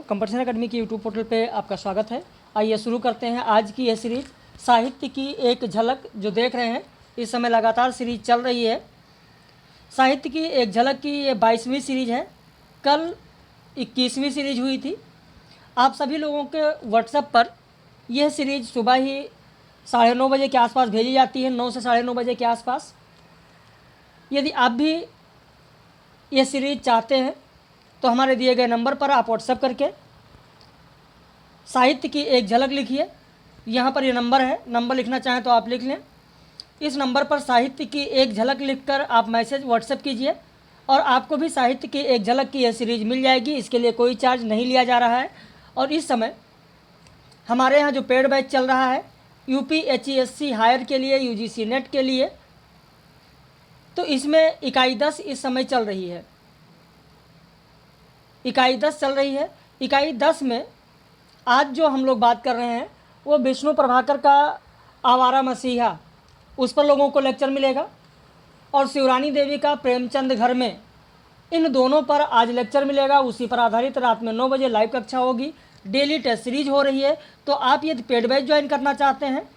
Competition academy की YouTube portal पे आपका स्वागत है। आइए शुरू करते हैं आज की यह सीरीज़ साहित्य की एक झलक। जो देख रहे हैं इस समय लगातार सीरीज चल रही है। साहित्य की एक झलक की ये 22वीं सीरीज है। कल 21वीं सीरीज हुई थी। आप सभी लोगों के व्हाट्सएप पर यह सीरीज सुबह ही 9:30 बजे के आसपास भेजी जाती है, 9 से 9:30 बजे के आसपास। यदि आप भी ये सीरीज चाहते हैं तो हमारे दिए गए नंबर पर आप व्हाट्सएप करके साहित्य की एक झलक लिखिए। यहाँ पर ये नंबर है, नंबर लिखना चाहें तो आप लिख लें। इस नंबर पर साहित्य की एक झलक लिखकर आप मैसेज व्हाट्सएप कीजिए और आपको भी साहित्य की एक झलक की यह सीरीज मिल जाएगी। इसके लिए कोई चार्ज नहीं लिया जा रहा है। और इस समय हमारे यहाँ जो पेड बैच चल रहा है UPHESC हायर के लिए, UGC नेट के लिए, तो इसमें इकाई 10 इस समय चल रही है। इकाई 10 चल रही है। इकाई 10 में आज जो हम लोग बात कर रहे हैं वो विष्णु प्रभाकर का आवारा मसीहा, उस पर लोगों को लेक्चर मिलेगा। और शिवरानी देवी का प्रेमचंद घर में, इन दोनों पर आज लेक्चर मिलेगा। उसी पर आधारित रात में 9 बजे लाइव कक्षा होगी। डेली टेस्ट सीरीज हो रही है। तो आप यदि पेड बैच ज्वाइन करना चाहते हैं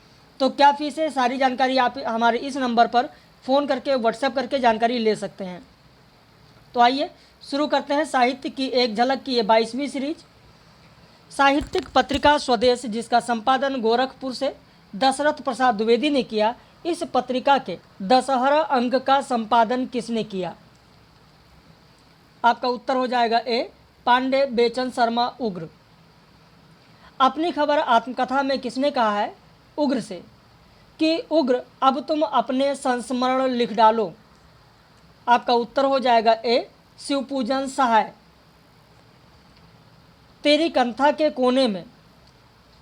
तो क्या फीस है, सारी जानकारी आप हमारे इस नंबर पर फ़ोन करके व्हाट्सएप करके जानकारी ले सकते हैं। तो आइए शुरू करते हैं साहित्य की एक झलक की ये 22वीं सीरीज। साहित्यिक पत्रिका स्वदेश, जिसका संपादन गोरखपुर से दशरथ प्रसाद द्विवेदी ने किया, इस पत्रिका के दशहरा अंक का संपादन किसने किया? आपका उत्तर हो जाएगा ए, पांडे बेचन शर्मा उग्र। अपनी खबर आत्मकथा में किसने कहा है उग्र से कि उग्र अब तुम अपने संस्मरण लिख डालो? आपका उत्तर हो जाएगा ए, शिवपूजन सहाय। तेरी कंथा के कोने में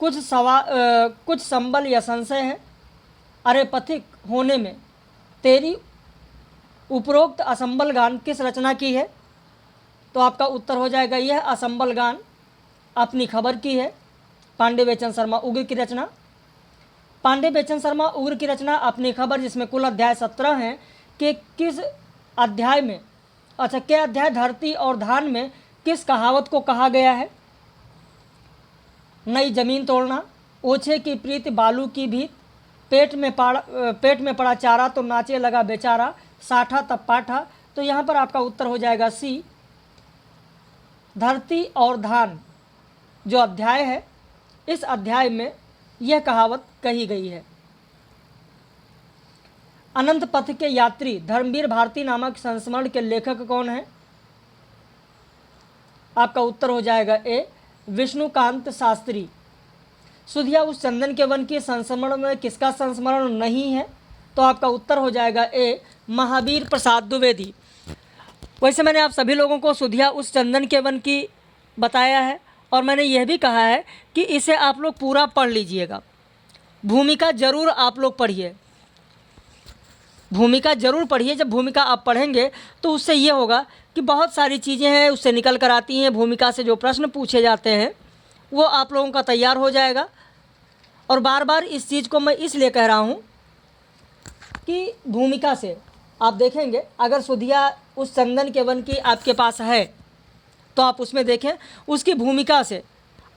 कुछ संबल या संशय है, अरे पथिक होने में तेरी उपरोक्त असंबल गान किस रचना की है? तो आपका उत्तर हो जाएगा यह असंबल गान अपनी खबर की है, पांडे बेचन शर्मा उग्र की रचना। पांडे बेचन शर्मा उग्र की रचना अपनी खबर, जिसमें कुल अध्याय 17 हैं, कि किस अध्याय में, अच्छा क्या अध्याय धरती और धान में किस कहावत को कहा गया है? नई जमीन तोड़ना, ओछे की प्रीत बालू की भीत, पेट में पड़ा चारा तो नाचे लगा बेचारा, साठा तब पाठा। तो यहाँ पर आपका उत्तर हो जाएगा सी, धरती और धान जो अध्याय है, इस अध्याय में यह कहावत कही गई है। अनंत पथ के यात्री धर्मवीर भारती नामक संस्मरण के लेखक कौन है? आपका उत्तर हो जाएगा ए, विष्णुकांत शास्त्री। सुधिया उस चंदन के वन के संस्मरण में किसका संस्मरण नहीं है? तो आपका उत्तर हो जाएगा ए, महावीर प्रसाद द्विवेदी। वैसे मैंने आप सभी लोगों को सुधिया उस चंदन के वन की बताया है और मैंने यह भी कहा है कि इसे आप लोग पूरा पढ़ लीजिएगा। भूमिका जरूर आप लोग पढ़िए, भूमिका जरूर पढ़िए। जब भूमिका आप पढ़ेंगे तो उससे ये होगा कि बहुत सारी चीज़ें हैं उससे निकल कर आती हैं। भूमिका से जो प्रश्न पूछे जाते हैं वो आप लोगों का तैयार हो जाएगा। और बार बार इस चीज़ को मैं इसलिए कह रहा हूँ कि भूमिका से आप देखेंगे, अगर सुधिया उस चंदन के वन की आपके पास है तो आप उसमें देखें, उसकी भूमिका से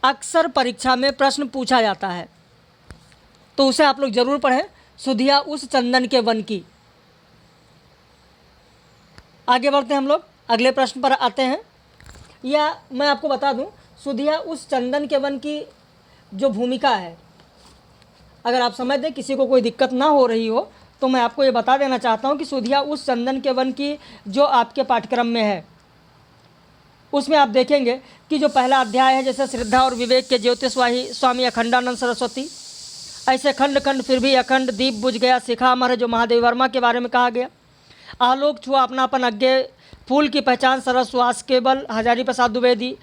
अक्सर परीक्षा में प्रश्न पूछा जाता है। तो उसे आप लोग ज़रूर पढ़ें, सुधिया उस चंदन के वन की। आगे बढ़ते हैं हम लोग, अगले प्रश्न पर आते हैं। या मैं आपको बता दूं, सुधिया उस चंदन के वन की जो भूमिका है, अगर आप समझ दें, किसी को कोई दिक्कत ना हो रही हो, तो मैं आपको ये बता देना चाहता हूं कि सुधिया उस चंदन के वन की जो आपके पाठ्यक्रम में है, उसमें आप देखेंगे कि जो पहला अध्याय है, जैसे श्रद्धा और विवेक के ज्योतिषवाही स्वामी अखंडानंद सरस्वती, ऐसे खंड खंड फिर भी अखंड, दीप बुझ गया शिखा अमर, जो महादेव वर्मा के बारे में कहा गया। आलोक छुआ अपनापन अज्ञे, फूल की पहचान सरस सुहास केवल, हजारी प्रसाद द्विवेदी।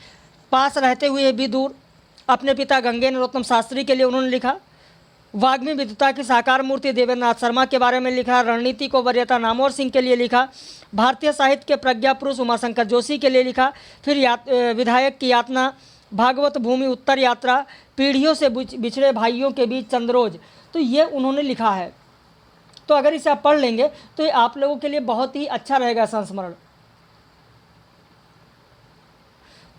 पास रहते हुए भी दूर, अपने पिता गंगे नरोत्तम शास्त्री के लिए उन्होंने लिखा। वाग्मी विद्वता की साकार मूर्ति देवेंद्र नाथ शर्मा के बारे में लिखा। रणनीति को वरीयता नामवर सिंह के लिए लिखा। भारतीय साहित्य के प्रज्ञा पुरुष उमाशंकर जोशी के लिए लिखा। फिर विधायक की यातना, भागवत भूमि उत्तर यात्रा, पीढ़ियों से बिछड़े भाइयों के बीच चंद्रोज, तो ये उन्होंने लिखा है। तो अगर इसे आप पढ़ लेंगे तो ये आप लोगों के लिए बहुत ही अच्छा रहेगा संस्मरण।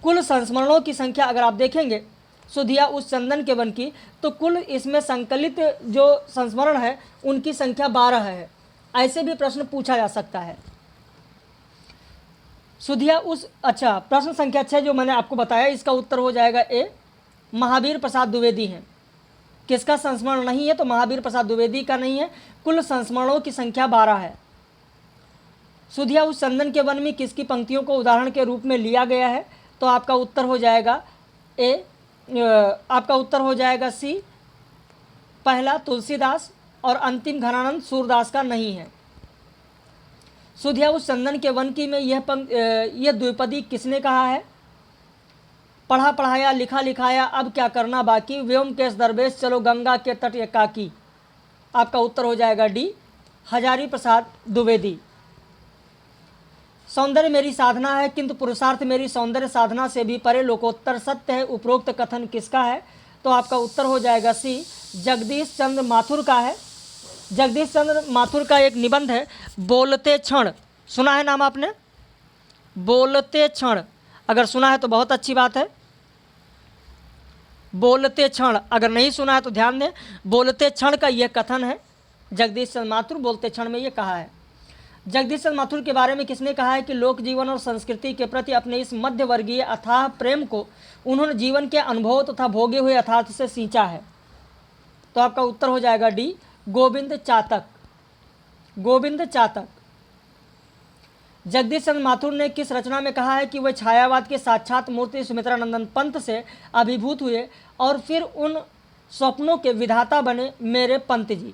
कुल संस्मरणों की संख्या अगर आप देखेंगे सुधिया उस चंदन के वन की, तो कुल इसमें संकलित जो संस्मरण है उनकी संख्या 12 है। ऐसे भी प्रश्न पूछा जा सकता है। सुधिया उस, अच्छा, प्रश्न संख्या 6 जो मैंने आपको बताया, इसका उत्तर हो जाएगा ए, महावीर प्रसाद द्विवेदी हैं। किसका संस्मरण नहीं है? तो महावीर प्रसाद द्विवेदी का नहीं है। कुल संस्मरणों की संख्या 12 है। सुधिया उस चंदन के वन में किसकी पंक्तियों को उदाहरण के रूप में लिया गया है? तो आपका उत्तर हो जाएगा ए, आपका उत्तर हो जाएगा सी, पहला तुलसीदास और अंतिम घनानंद सूरदास का नहीं है। सुधिया उस चंदन के वन की में यह द्विपदी किसने कहा है? पढ़ा पढ़ाया लिखा लिखाया अब क्या करना बाकी, व्योमकेश दरवेश चलो गंगा के तट एकाकी। आपका उत्तर हो जाएगा डी, हजारी प्रसाद द्विवेदी। सौंदर्य मेरी साधना है किंतु पुरुषार्थ मेरी सौंदर्य साधना से भी परे लोकोत्तर सत्य है, उपरोक्त कथन किसका है? तो आपका उत्तर हो जाएगा सी, जगदीश चंद्र माथुर का है। जगदीश चंद्र माथुर का एक निबंध है बोलते क्षण, सुना है नाम आपने? बोलते क्षण, अगर सुना है तो बहुत अच्छी बात है। बोलते क्षण अगर नहीं सुना है तो ध्यान दें, बोलते क्षण का यह कथन है जगदीश चंद्र माथुर बोलते क्षण में ये कहा है। जगदीश चंद्र माथुर के बारे में किसने कहा है कि लोक जीवन और संस्कृति के प्रति अपने इस मध्य वर्गीय अथाह प्रेम को उन्होंने जीवन के अनुभव तथा भोगे हुए यथार्थ से सींचा है? तो आपका उत्तर हो जाएगा डी, गोविंद चातक। गोविंद चातक। जगदीश चंद्र माथुर ने किस रचना में कहा है कि वह छायावाद के साक्षात मूर्ति सुमित्रानंदन पंत से अभिभूत हुए और फिर उन स्वप्नों के विधाता बने मेरे पंत जी?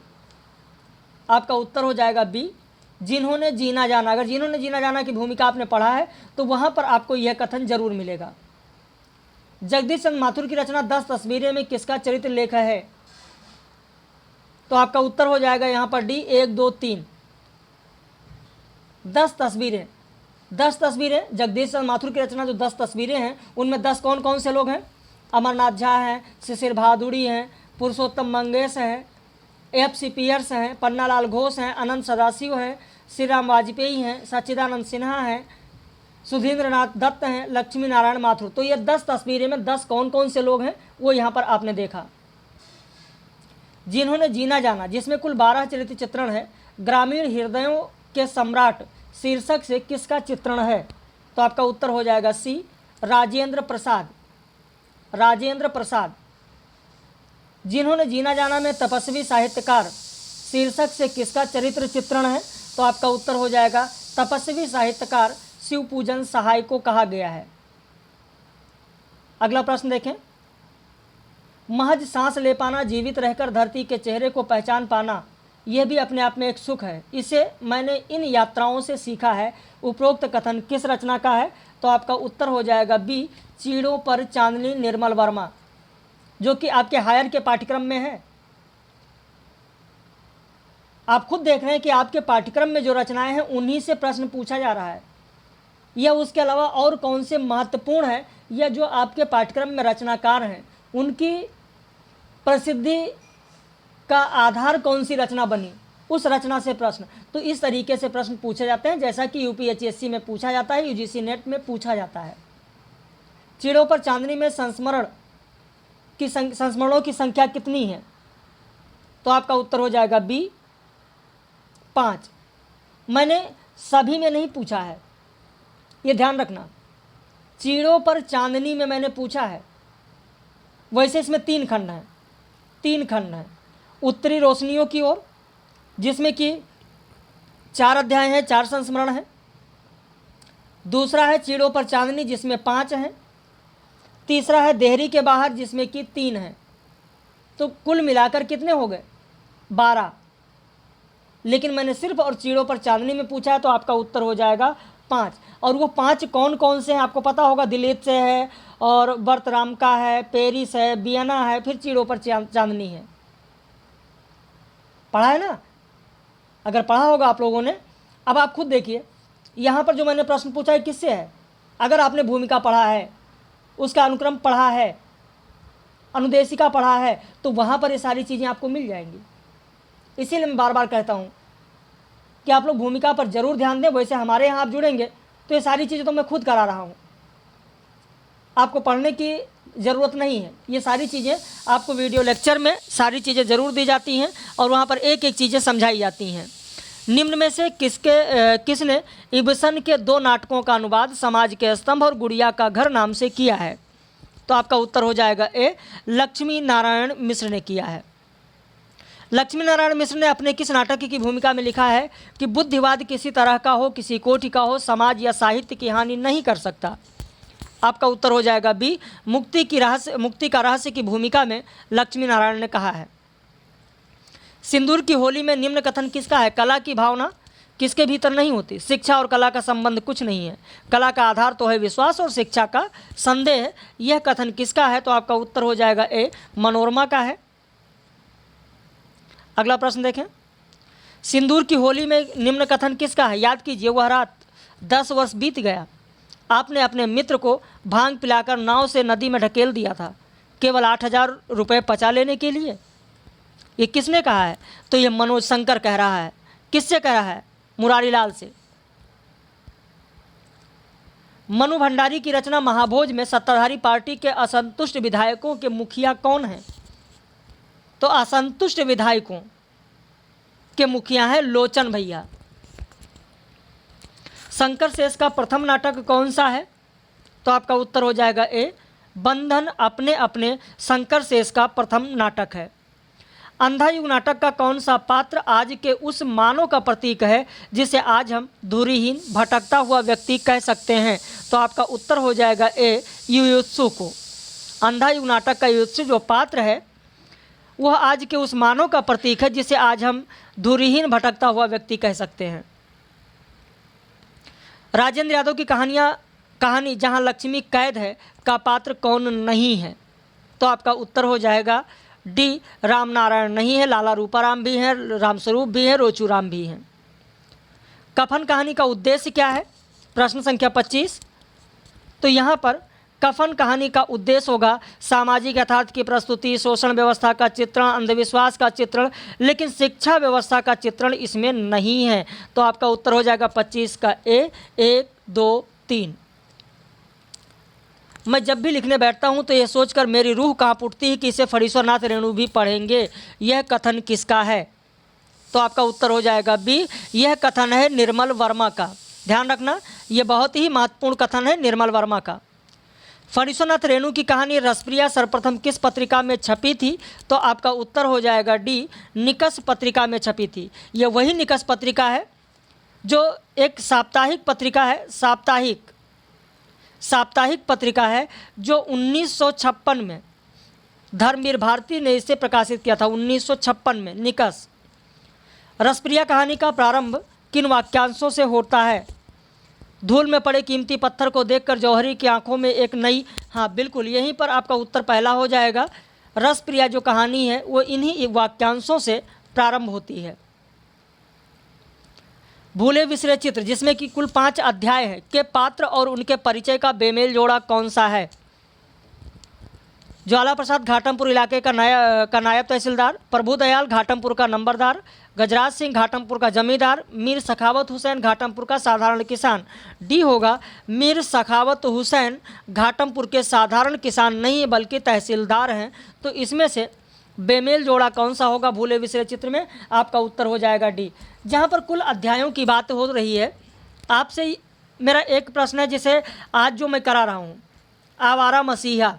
आपका उत्तर हो जाएगा बी, जिन्होंने जीना जाना। अगर जिन्होंने जीना जाना की भूमिका आपने पढ़ा है तो वहां पर आपको यह कथन जरूर मिलेगा। जगदीश चंद्र माथुर की रचना 10 तस्वीरें में किसका चरित्र लेख है? तो आपका उत्तर हो जाएगा यहां पर डी, 1 2 3। 10 तस्वीरें, 10 तस्वीरें जगदीश चंद्र माथुर की रचना जो 10 तस्वीरें हैं उनमें 10 कौन कौन से लोग हैं? अमरनाथ झा हैं, शिशिर भादुड़ी हैं, पुरुषोत्तम मंगेश हैं, F.C. पियर्स हैं, पन्नालाल घोष हैं, अनंत सदाशिव हैं, श्री राम वाजपेयी हैं, सच्चिदानंद सिन्हा हैं, सुधींद्र नाथ दत्त हैं, लक्ष्मी नारायण माथुर। तो ये 10 तस्वीरें में 10 कौन कौन से लोग हैं वो यहाँ पर आपने देखा। जिन्होंने जीना जाना जिसमें कुल 12 चरित्र चित्रण है, ग्रामीण हृदयों के सम्राट शीर्षक से किसका चित्रण है? तो आपका उत्तर हो जाएगा सी, राजेंद्र प्रसाद। राजेंद्र प्रसाद। जिन्होंने जीना जाना में तपस्वी साहित्यकार शीर्षक से किसका चरित्र चित्रण है? तो आपका उत्तर हो जाएगा तपस्वी साहित्यकार शिव पूजन सहाय को कहा गया है। अगला प्रश्न देखें, महज सांस ले पाना, जीवित रहकर धरती के चेहरे को पहचान पाना, यह भी अपने आप में एक सुख है। इसे मैंने इन यात्राओं से सीखा है। उपरोक्त कथन किस रचना का है? तो आपका उत्तर हो जाएगा बी, चीड़ों पर चांदनी निर्मल वर्मा, जो कि आपके हायर के पाठ्यक्रम में है। आप खुद देख रहे हैं कि आपके पाठ्यक्रम में जो रचनाएं हैं उन्हीं से प्रश्न पूछा जा रहा है, या उसके अलावा और कौन से महत्वपूर्ण है, या जो आपके पाठ्यक्रम में रचनाकार हैं उनकी प्रसिद्धि का आधार कौन सी रचना बनी, उस रचना से प्रश्न। तो इस तरीके से प्रश्न पूछे जाते हैं जैसा कि यूपीएचएससी में पूछा जाता है, यूजीसी नेट में पूछा जाता है। चीड़ों पर चांदनी में संस्मरणों की संख्या कितनी है? तो आपका उत्तर हो जाएगा बी, 5। मैंने सभी में नहीं पूछा है, ये ध्यान रखना। चीड़ों पर चांदनी में मैंने पूछा है। वैसे इसमें 3 खंड हैं, 3 खंड हैं। उत्तरी रोशनियों की ओर जिसमें कि 4 अध्याय हैं, 4 संस्मरण हैं। दूसरा है चीड़ों पर चांदनी जिसमें 5 हैं। तीसरा है देहरी के बाहर जिसमें कि 3 हैं। तो कुल मिलाकर कितने हो गए? 12। लेकिन मैंने सिर्फ और चीड़ों पर चांदनी में पूछा है, तो आपका उत्तर हो जाएगा 5। और वो 5 कौन कौन से हैं आपको पता होगा। दिलीप से है, और बर्तराम का है, पेरिस है, वियना है, फिर चीड़ों पर चांदनी है। पढ़ा है ना? अगर पढ़ा होगा आप लोगों ने। अब आप खुद देखिए, यहाँ पर जो मैंने प्रश्न पूछा है किससे है। अगर आपने भूमिका पढ़ा है, उसका अनुक्रम पढ़ा है, अनुदेशिका पढ़ा है, तो वहाँ पर ये सारी चीज़ें आपको मिल जाएंगी। इसीलिए मैं बार बार कहता हूँ कि आप लोग भूमिका पर ज़रूर ध्यान दें। वैसे हमारे यहाँ आप जुड़ेंगे तो ये सारी चीज़ें तो मैं खुद करा रहा हूँ। आपको पढ़ने की ज़रूरत नहीं है। ये सारी चीज़ें आपको वीडियो लेक्चर में सारी चीज़ें ज़रूर दी जाती हैं और वहाँ पर एक एक चीज़ें समझाई जाती हैं। निम्न में से किसने इब्सन के 2 नाटकों का अनुवाद समाज के स्तंभ और गुड़िया का घर नाम से किया है? तो आपका उत्तर हो जाएगा ए, लक्ष्मी नारायण मिश्र ने किया है। लक्ष्मी नारायण मिश्र ने अपने किस नाटक की भूमिका में लिखा है कि बुद्धिवाद किसी तरह का हो, किसी कोटि का हो, समाज या साहित्य की हानि नहीं कर सकता? आपका उत्तर हो जाएगा बी, मुक्ति का रहस्य की भूमिका में लक्ष्मी नारायण ने कहा है। सिंदूर की होली में निम्न कथन किसका है? कला की भावना किसके भीतर नहीं होती? शिक्षा और कला का संबंध कुछ नहीं है। कला का आधार तो है विश्वास और शिक्षा का संदेह। यह कथन किसका है? तो आपका उत्तर हो जाएगा ए, मनोरमा का है। अगला प्रश्न देखें, सिंदूर की होली में निम्न कथन किसका है? याद कीजिए, वह रात 10 वर्ष बीत गया, आपने अपने मित्र को भांग पिलाकर नाव से नदी में ढकेल दिया था, केवल 8,000 रुपये पचा लेने के लिए। ये किसने कहा है? तो ये मनोज शंकर कह रहा है। किससे कह रहा है? मुरारीलाल से। मनु भंडारी की रचना महाभोज में सत्ताधारी पार्टी के असंतुष्ट विधायकों के मुखिया कौन हैं? तो असंतुष्ट विधायकों के मुखिया हैं लोचन भैया। शंकर शेष का प्रथम नाटक कौन सा है? तो आपका उत्तर हो जाएगा ए, बंधन अपने अपने शंकर शेष का प्रथम नाटक है। अंधा युग नाटक का कौन सा पात्र आज के उस मानव का प्रतीक है जिसे आज हम धुरीहीन भटकता हुआ व्यक्ति कह सकते हैं? तो आपका उत्तर हो जाएगा ए, युयुत्सु को। अंधा युग नाटक का युयुत्सु जो पात्र है वह आज के उस मानव का प्रतीक है जिसे आज हम धुरीहीन भटकता हुआ व्यक्ति कह सकते हैं। राजेंद्र यादव की कहानी जहां लक्ष्मी कैद है का पात्र कौन नहीं है? तो आपका उत्तर हो जाएगा डी, राम नारायण नहीं है, लाला रूपाराम भी हैं, रामस्वरूप भी हैं, रोचूराम भी हैं। कफन कहानी का उद्देश्य क्या है? प्रश्न संख्या 25। तो यहाँ पर कफन कहानी का उद्देश्य होगा सामाजिक यथार्थ की प्रस्तुति, शोषण व्यवस्था का चित्रण, अंधविश्वास का चित्रण, लेकिन शिक्षा व्यवस्था का चित्रण इसमें नहीं है। तो आपका उत्तर हो जाएगा 25 का ए, 1, 2, 3। मैं जब भी लिखने बैठता हूं तो यह सोचकर मेरी रूह कांप उठती है कि इसे फणीश्वरनाथ रेणु भी पढ़ेंगे। यह कथन किसका है? तो आपका उत्तर हो जाएगा बी, यह कथन है निर्मल वर्मा का। ध्यान रखना, यह बहुत ही महत्वपूर्ण कथन है निर्मल वर्मा का। फणीश्वरनाथ रेणु की कहानी रसप्रिया सर्वप्रथम किस पत्रिका में छपी थी? तो आपका उत्तर हो जाएगा डी, निकष पत्रिका में छपी थी। यह वही निकष पत्रिका है जो एक साप्ताहिक पत्रिका है, साप्ताहिक पत्रिका है जो 1956 में धर्मवीर भारती ने इसे प्रकाशित किया था। 1956 में निकष। रसप्रिया कहानी का प्रारंभ किन वाक्यांशों से होता है? धूल में पड़े कीमती पत्थर को देखकर जौहरी की आंखों में एक नई, हाँ बिल्कुल यहीं पर आपका उत्तर पहला हो जाएगा। रसप्रिया जो कहानी है वो इन्हीं वाक्यांशों से प्रारंभ होती है। भूले बिसरे चित्र जिसमें कि कुल 5 अध्याय है के पात्र और उनके परिचय का बेमेल जोड़ा कौन सा है? ज्वाला प्रसाद घाटमपुर इलाके का नायब तहसीलदार, प्रभुदयाल घाटमपुर का नंबरदार, गजराज सिंह घाटमपुर का जमींदार, मीर सखावत हुसैन घाटमपुर का साधारण किसान। डी होगा, मीर सखावत हुसैन घाटमपुर के साधारण किसान नहीं बल्कि तहसीलदार हैं। तो इसमें से बेमेल जोड़ा कौन सा होगा भूले बिसरे चित्र में? आपका उत्तर हो जाएगा डी। जहाँ पर कुल अध्यायों की बात हो रही है, आपसे मेरा एक प्रश्न है जिसे आज जो मैं करा रहा हूँ, आवारा मसीहा।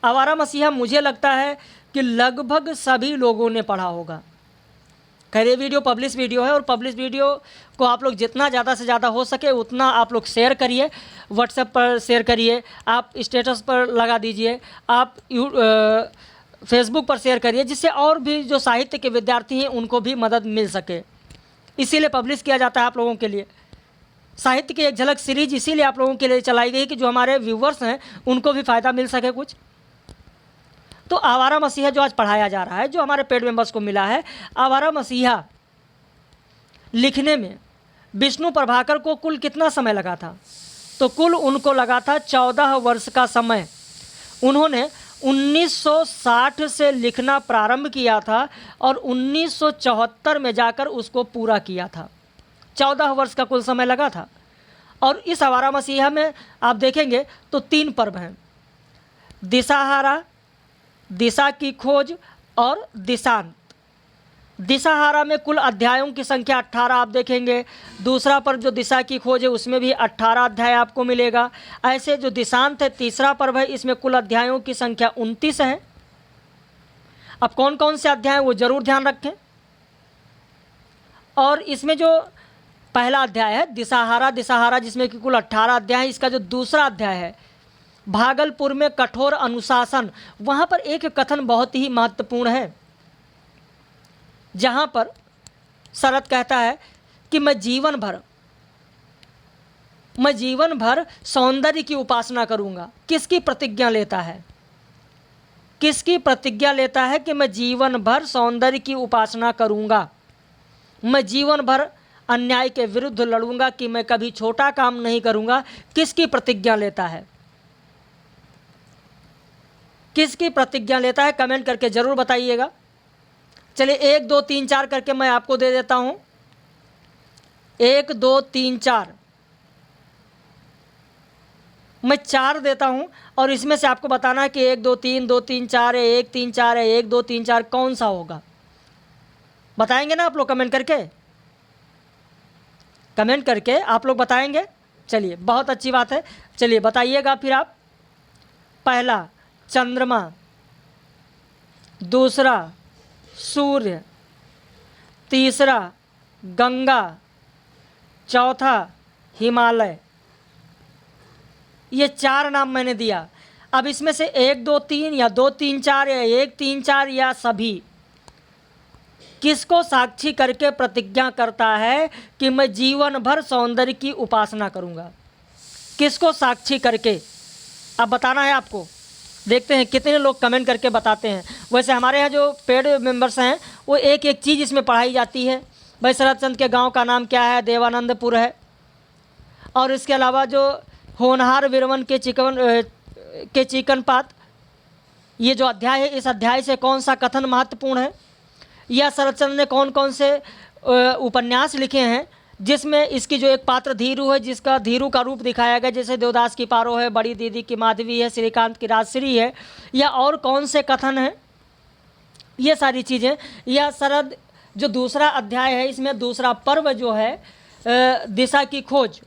आवारा मसीहा मुझे लगता है कि लगभग सभी लोगों ने पढ़ा होगा। खैर ये वीडियो पब्लिश वीडियो है और पब्लिश वीडियो को आप लोग जितना ज़्यादा से ज़्यादा हो सके उतना आप लोग शेयर करिए, व्हाट्सएप पर शेयर करिए, आप स्टेटस पर लगा दीजिए, आप फेसबुक पर शेयर करिए, जिससे और भी जो साहित्य के विद्यार्थी हैं उनको भी मदद मिल सके। इसीलिए पब्लिश किया जाता है आप लोगों के लिए। साहित्य की एक झलक सीरीज इसीलिए आप लोगों के लिए चलाई गई कि जो हमारे व्यूवर्स हैं उनको भी फ़ायदा मिल सके कुछ। तो आवारा मसीहा जो आज पढ़ाया जा रहा है, जो हमारे पेड मेंबर्स को मिला है, आवारा मसीहा लिखने में विष्णु प्रभाकर को कुल कितना समय लगा था? तो कुल उनको लगा था 14 वर्ष का समय। उन्होंने 1960 से लिखना प्रारंभ किया था और 1974 में जाकर उसको पूरा किया था। 14 वर्ष का कुल समय लगा था। और इस आवारा मसीहा में आप देखेंगे तो 3 पर्व हैं, दिशाहारा, दिशा की खोज और दिशांत। दिशाहारा में कुल अध्यायों की संख्या 18 आप देखेंगे। दूसरा पर्व जो दिशा की खोज है उसमें भी 18 अध्याय आपको मिलेगा। ऐसे जो दिशांत है तीसरा पर्व है, इसमें कुल अध्यायों की संख्या 29 है। अब कौन कौन से अध्याय वो जरूर ध्यान रखें। और इसमें जो पहला अध्याय है दिशाहारा, दिशाहारा जिसमें कि कुल 18 अध्याय है, इसका जो दूसरा अध्याय है भागलपुर में कठोर अनुशासन, वहाँ पर एक कथन बहुत ही महत्वपूर्ण है, जहाँ पर शरद कहता है कि मैं जीवन भर सौंदर्य की उपासना करूँगा। किसकी प्रतिज्ञा लेता है? किसकी प्रतिज्ञा लेता है कि मैं जीवन भर सौंदर्य की उपासना करूँगा, मैं जीवन भर अन्याय के विरुद्ध लड़ूंगा, कि मैं कभी छोटा काम नहीं करूँगा। किसकी प्रतिज्ञा लेता है? किसकी प्रतिज्ञा लेता है? कमेंट करके ज़रूर बताइएगा। चलिए 1 2 3 4 करके मैं आपको दे देता हूँ। 1 2 3 4 मैं 4 देता हूँ और इसमें से आपको बताना है कि 1 2 3 2 3 4 है, 1 3 4 है, 1 2 3 4 कौन सा होगा? बताएंगे ना आप लोग कमेंट करके? कमेंट करके आप लोग बताएंगे? चलिए बहुत अच्छी बात है। चलिए बताइएगा फिर आप। पहला चंद्रमा, दूसरा सूर्य, तीसरा गंगा, चौथा हिमालय। ये 4 नाम मैंने दिया। अब इसमें से 1 2 3 या 2 3 4 या 1 3 4 या सभी, किसको साक्षी करके प्रतिज्ञा करता है कि मैं जीवन भर सौंदर्य की उपासना करूंगा? किसको साक्षी करके? अब बताना है आपको। देखते हैं कितने लोग कमेंट करके बताते हैं। वैसे हमारे यहाँ जो पेड मेंबर्स हैं वो एक एक चीज़ इसमें पढ़ाई जाती है। भाई शरदचंद के गांव का नाम क्या है? देवानंदपुर है। और इसके अलावा जो होनहार वीरवन के चिकनपात, ये जो अध्याय है, इस अध्याय से कौन सा कथन महत्वपूर्ण है? या शरदचंद ने कौन कौन से उपन्यास लिखे हैं जिसमें इसकी जो एक पात्र धीरू है, जिसका धीरू का रूप दिखाया गया, जैसे देवदास की पारो है, बड़ी दीदी की माधवी है, श्रीकांत की राजश्री है, या और कौन से कथन हैं? ये सारी चीज़ें। या शरद जो दूसरा अध्याय है, इसमें दूसरा पर्व जो है दिशा की खोज,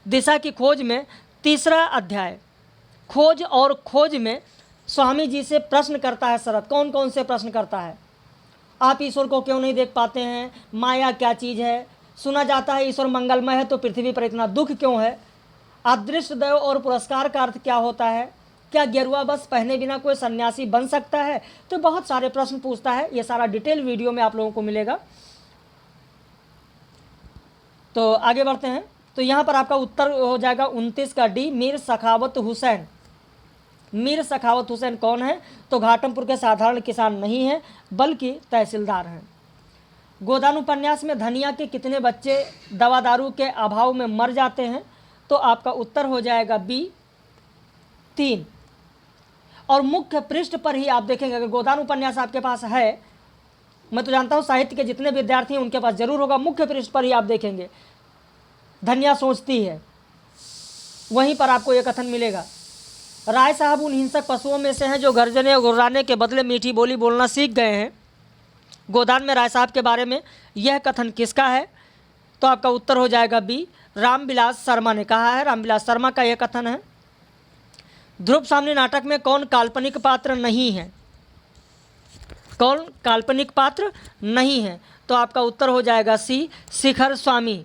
दिशा की खोज में तीसरा अध्याय खोज, और खोज में स्वामी जी से प्रश्न करता है शरद। कौन कौन से प्रश्न करता है? आप ईश्वर को क्यों नहीं देख पाते हैं? माया क्या चीज़ है? सुना जाता है ईश्वर मंगलमय है, तो पृथ्वी पर इतना दुख क्यों है? अदृष्ट दैव और पुरस्कार का अर्थ क्या होता है? क्या गेरुआ बस पहने बिना कोई सन्यासी बन सकता है? तो बहुत सारे प्रश्न पूछता है। ये सारा डिटेल वीडियो में आप लोगों को मिलेगा। तो आगे बढ़ते हैं। तो यहाँ पर आपका उत्तर हो जाएगा 29 का डी, मीर सखावत हुसैन। मीर सखावत हुसैन कौन है? तो घाटमपुर के साधारण किसान नहीं हैं, बल्कि तहसीलदार हैं। गोदान उपन्यास में धनिया के कितने बच्चे दवा दारू के अभाव में मर जाते हैं? तो आपका उत्तर हो जाएगा बी, 3। और मुख्य पृष्ठ पर ही आप देखेंगे, अगर गोदान उपन्यास आपके पास है, मैं तो जानता हूँ साहित्य के जितने विद्यार्थी हैं उनके पास जरूर होगा, मुख्य पृष्ठ पर ही आप देखेंगे धनिया सोचती है, वहीं पर आपको यह कथन मिलेगा। राय साहब उन हिंसक पशुओं में से हैं जो गर्जने और गुर्राने के बदले मीठी बोली बोलना सीख गए हैं। गोदान में राय साहब के बारे में यह कथन किसका है? तो आपका उत्तर हो जाएगा बी, रामविलास शर्मा ने कहा है। रामविलास शर्मा का यह कथन है। ध्रुव सामने नाटक में कौन काल्पनिक पात्र नहीं है? कौन काल्पनिक पात्र नहीं है? तो आपका उत्तर हो जाएगा सी, शिखर स्वामी।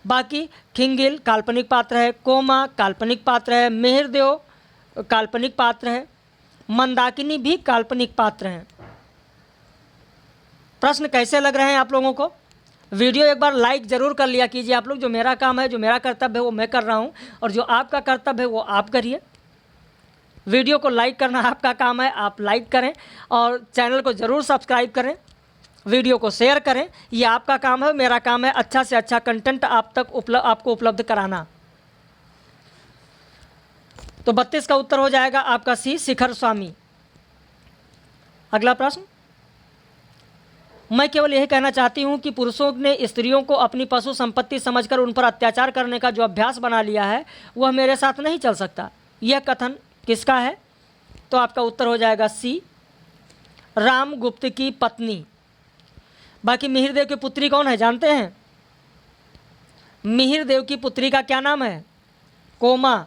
बाकी खिंगिल काल्पनिक पात्र है, कोमा काल्पनिक पात्र है, मेहरदेव काल्पनिक पात्र है, मंदाकिनी भी काल्पनिक पात्र हैं। प्रश्न कैसे लग रहे हैं आप लोगों को? वीडियो एक बार लाइक ज़रूर कर लिया कीजिए आप लोग। जो मेरा काम है, जो मेरा कर्तव्य है वो मैं कर रहा हूँ, और जो आपका कर्तव्य है वो आप करिए। वीडियो को लाइक करना आपका काम है, आप लाइक करें और चैनल को ज़रूर सब्सक्राइब करें, वीडियो को शेयर करें। ये आपका काम है, मेरा काम है अच्छा से अच्छा कंटेंट आपको उपलब्ध कराना। तो 32 का उत्तर हो जाएगा आपका सी, शिखर स्वामी। अगला प्रश्न, मैं केवल यही कहना चाहती हूँ कि पुरुषों ने स्त्रियों को अपनी पशु संपत्ति समझकर उन पर अत्याचार करने का जो अभ्यास बना लिया है वह मेरे साथ नहीं चल सकता। यह कथन किसका है? तो आपका उत्तर हो जाएगा सी, रामगुप्त की पत्नी। बाकी मिहिरदेव की पुत्री कौन है जानते हैं? मिहिरदेव की पुत्री का क्या नाम है? कोमा।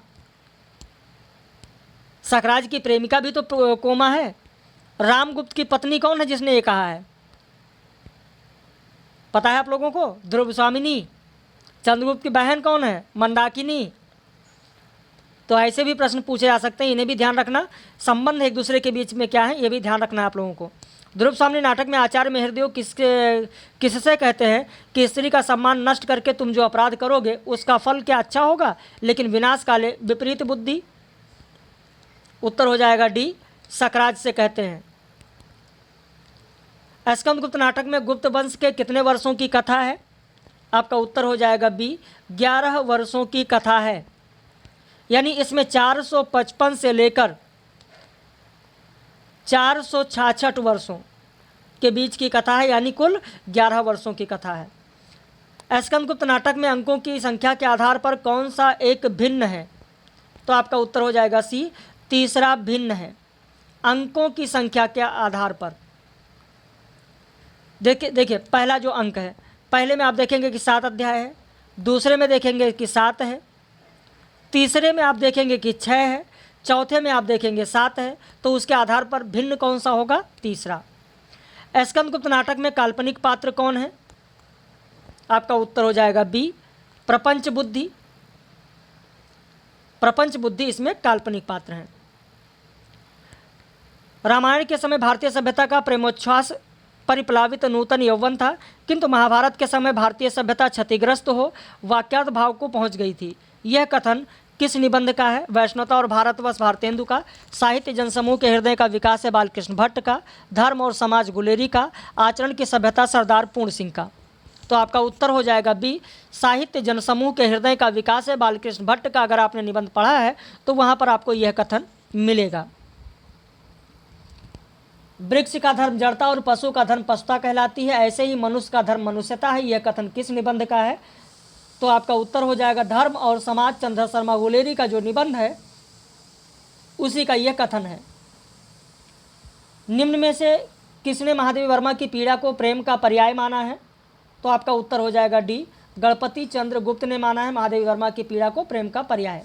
सकराज की प्रेमिका भी तो कोमा है। रामगुप्त की पत्नी कौन है जिसने ये कहा है? पता है आप लोगों को? ध्रुव स्वामिनी। चंद्रगुप्त की बहन कौन है? मंदाकिनी। तो ऐसे भी प्रश्न पूछे जा सकते हैं, इन्हें भी ध्यान रखना। संबंध एक दूसरे के बीच में क्या है ये भी ध्यान रखना है आप लोगों को। ध्रुव स्वामिनी नाटक में आचार्य मिहिरदेव किससे कहते हैं कि स्त्री का सम्मान नष्ट करके तुम जो अपराध करोगे उसका फल क्या अच्छा होगा, लेकिन विनाश काले विपरीत बुद्धि। उत्तर हो जाएगा डी, सकराज से कहते हैं। स्कंदगुप्त नाटक में गुप्त वंश के कितने वर्षों की कथा है? आपका उत्तर हो जाएगा बी, 11 वर्षों की कथा है। यानी इसमें 455 से लेकर 466 वर्षों के बीच की कथा है, यानी कुल 11 वर्षों की कथा है। स्कंदगुप्त नाटक में अंकों की संख्या के आधार पर कौन सा एक भिन्न है? तो आपका उत्तर हो जाएगा सी, तीसरा भिन्न है। अंकों की संख्या के आधार पर देखिए पहला जो अंक है, पहले में आप देखेंगे कि 7 अध्याय है, दूसरे में देखेंगे कि 7 है, तीसरे में आप देखेंगे कि 6 है, चौथे में आप देखेंगे 7 है। तो उसके आधार पर भिन्न कौन सा होगा? तीसरा। स्कंदगुप्त नाटक में काल्पनिक पात्र कौन है? आपका उत्तर हो जाएगा बी, प्रपंच बुद्धि। प्रपंच बुद्धि इसमें काल्पनिक पात्र हैं। रामायण के समय भारतीय सभ्यता का प्रेमोच्छ्वास परिप्लावित नूतन यौवन था, किंतु महाभारत के समय भारतीय सभ्यता क्षतिग्रस्त हो वाक्यार्थ भाव को पहुंच गई थी। यह कथन किस निबंध का है? वैष्णवता और भारतवर्ष भारतेंदु का। साहित्य जनसमूह के हृदय का विकास है बालकृष्ण भट्ट का। धर्म और समाज गुलेरी का। आचरण की सभ्यता सरदार पूर्ण सिंह का। तो आपका उत्तर हो जाएगा बी, साहित्य जनसमूह के हृदय का विकास है बालकृष्ण भट्ट का। अगर आपने निबंध पढ़ा है तो वहाँ पर आपको यह कथन मिलेगा। वृक्ष का धर्म जड़ता और पशु का धर्म पशुता कहलाती है, ऐसे ही मनुष्य का धर्म मनुष्यता है। यह कथन किस निबंध का है? तो आपका उत्तर हो जाएगा धर्म और समाज, चंद्र शर्मा गुलेरी का जो निबंध है उसी का यह कथन है। निम्न में से किसने महादेवी वर्मा की पीड़ा को प्रेम का पर्याय माना है? तो आपका उत्तर हो जाएगा डी, गणपति चंद्र गुप्त ने माना है महादेवी वर्मा की पीड़ा को प्रेम का पर्याय।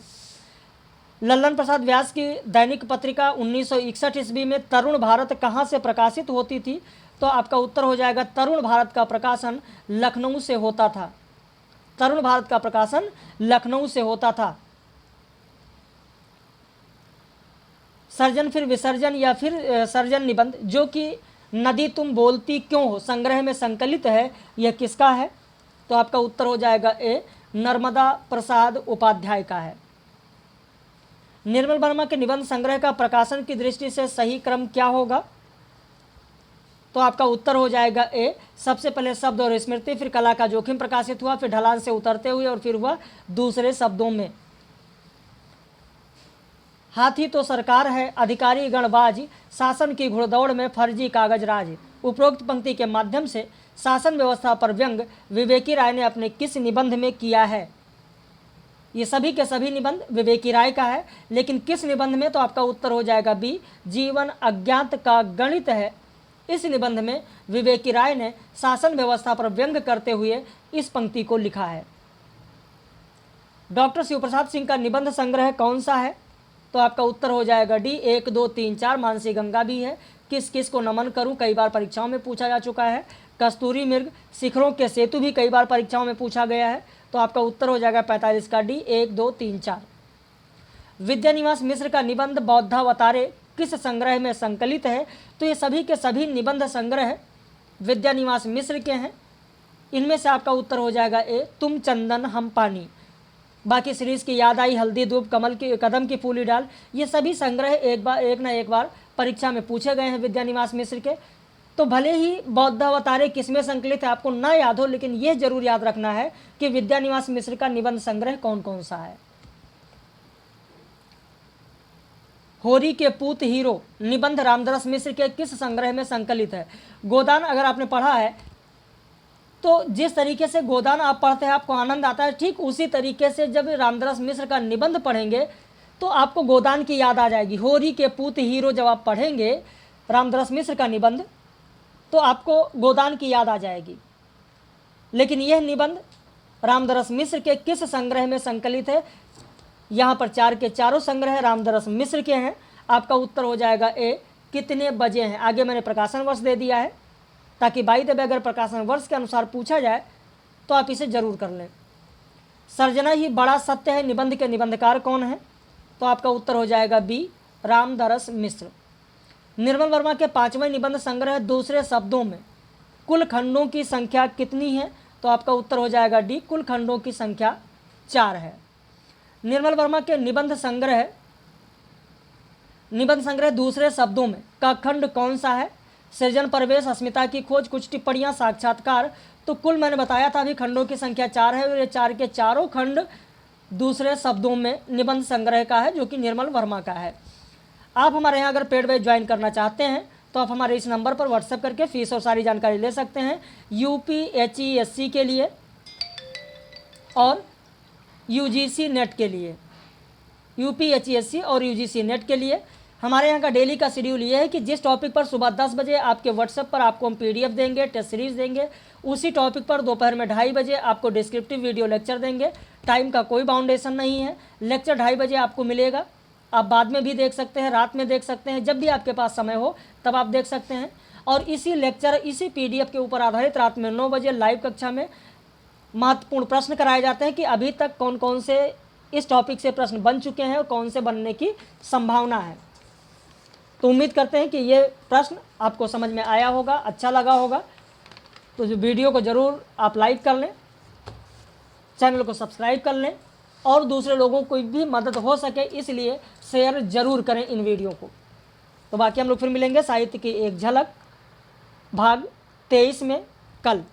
लल्लन प्रसाद व्यास की दैनिक पत्रिका 1961 ईस्वी में तरुण भारत कहाँ से प्रकाशित होती थी? तो आपका उत्तर हो जाएगा तरुण भारत का प्रकाशन लखनऊ से होता था। तरुण भारत का प्रकाशन लखनऊ से होता था। सर्जन फिर विसर्जन या फिर सर्जन निबंध जो कि नदी तुम बोलती क्यों हो संग्रह में संकलित है, यह किसका है? तो आपका उत्तर हो जाएगा ए, नर्मदा प्रसाद उपाध्याय का है। निर्मल वर्मा के निबंध संग्रह का प्रकाशन की दृष्टि से सही क्रम क्या होगा? तो आपका उत्तर हो जाएगा ए, सबसे पहले शब्द और स्मृति, फिर कला का जोखिम प्रकाशित हुआ, फिर ढलान से उतरते हुए और फिर हुआ दूसरे शब्दों में। हाथी तो सरकार है, अधिकारी गणबाज, शासन की घुड़दौड़ में फर्जी कागज राज। उपरोक्त पंक्ति के माध्यम से शासन व्यवस्था पर व्यंग विवेकी राय ने अपने किस निबंध में किया है? ये सभी के सभी निबंध विवेकी राय का है, लेकिन किस निबंध में? तो आपका उत्तर हो जाएगा बी, जीवन अज्ञात का गणित है। इस निबंध में विवेकी राय ने शासन व्यवस्था पर व्यंग करते हुए इस पंक्ति को लिखा है। डॉक्टर शिवप्रसाद सिंह का निबंध संग्रह कौन सा है? तो आपका उत्तर हो जाएगा डी, 1, 2, 3, 4 मानसी गंगा भी है। किस किस को नमन करूं कई बार परीक्षाओं में पूछा जा चुका है। कस्तूरी मृग, शिखरों के सेतु भी कई बार परीक्षाओं में पूछा गया है। तो आपका उत्तर हो जाएगा 45 का डी, 1, 2, 3, 4। विद्यानिवास मिश्र का निबंध बौद्धावतारे किस संग्रह में संकलित है? तो ये सभी के सभी निबंध संग्रह विद्यानिवास मिश्र के हैं। इनमें से आपका उत्तर हो जाएगा ए, तुम चंदन हम पानी। बाकी सीरीज की याद आई, हल्दी धूप, कमल की कदम की फूली डाल, ये सभी संग्रह एक ना एक बार परीक्षा में पूछे गए हैं विद्यानिवास मिश्र के। तो भले ही बौद्धावतारे किसमें संकलित है आपको ना याद हो, लेकिन यह जरूर याद रखना है कि विद्यानिवास मिश्र का निबंध संग्रह कौन कौन सा है। होरी के पूत हीरो निबंध रामदास मिश्र के किस संग्रह में संकलित है? गोदान अगर आपने पढ़ा है तो जिस तरीके से गोदान आप पढ़ते हैं आपको आनंद आता है, ठीक उसी तरीके से जब रामदास मिश्र का निबंध पढ़ेंगे तो आपको गोदान की याद आ जाएगी। होरी के पूत हीरो जब आप पढ़ेंगे रामदास मिश्र का निबंध तो आपको गोदान की याद आ जाएगी। लेकिन यह निबंध रामदास मिश्र के किस संग्रह में संकलित है? यहाँ पर 4 के चारों संग्रह रामदास मिश्र के हैं। आपका उत्तर हो जाएगा ए, कितने बजे हैं। आगे मैंने प्रकाशन वर्ष दे दिया है ताकि बाई द वे अगर प्रकाशन वर्ष के अनुसार पूछा जाए तो आप इसे जरूर कर लें। सर्जना ही बड़ा सत्य है निबंध के निबंधकार कौन है? तो आपका उत्तर हो जाएगा बी, रामदास मिश्र। निर्मल वर्मा के 5वें निबंध संग्रह दूसरे शब्दों में कुल खंडों की संख्या कितनी है? तो आपका उत्तर हो जाएगा डी, कुल खंडों की संख्या 4 है। निर्मल वर्मा के निबंध संग्रह दूसरे शब्दों में का खंड कौन सा है? सृजन, प्रवेश, अस्मिता की खोज, कुछ टिप्पणियां, साक्षात्कार। तो कुल मैंने बताया था अभी खंडों की संख्या 4 है और ये 4 के चारों खंड दूसरे शब्दों में निबंध संग्रह का है जो कि निर्मल वर्मा का है। आप हमारे यहाँ अगर पेड बैच ज्वाइन करना चाहते हैं तो आप हमारे इस नंबर पर व्हाट्सएप करके फीस और सारी जानकारी ले सकते हैं। UPHESC के लिए और UGC नेट के लिए, UPHESC और UGC नेट के लिए हमारे यहाँ का डेली का शेड्यूल ये है कि जिस टॉपिक पर सुबह 10 बजे आपके व्हाट्सएप पर आपको हम PDF देंगे, टेस्ट सीरीज देंगे, उसी टॉपिक पर दोपहर में 2:30 बजे आपको डिस्क्रिप्टिव वीडियो लेक्चर देंगे। टाइम का कोई बाउंडेशन नहीं है। लेक्चर 2:30 बजे आपको मिलेगा। आप बाद में भी देख सकते हैं, रात में देख सकते हैं, जब भी आपके पास समय हो तब आप देख सकते हैं। और इसी लेक्चर, इसी PDF के ऊपर आधारित रात में 9 बजे लाइव कक्षा में महत्वपूर्ण प्रश्न कराए जाते हैं कि अभी तक कौन कौन से इस टॉपिक से प्रश्न बन चुके हैं और कौन से बनने की संभावना है। तो उम्मीद करते हैं कि ये प्रश्न आपको समझ में आया होगा, अच्छा लगा होगा। तो जो वीडियो को ज़रूर आप लाइक कर लें, चैनल को सब्सक्राइब कर लें और दूसरे लोगों को भी मदद हो सके इसलिए शेयर ज़रूर करें इन वीडियो को। तो बाकी हम लोग फिर मिलेंगे साहित्य की एक झलक भाग 23 में कल।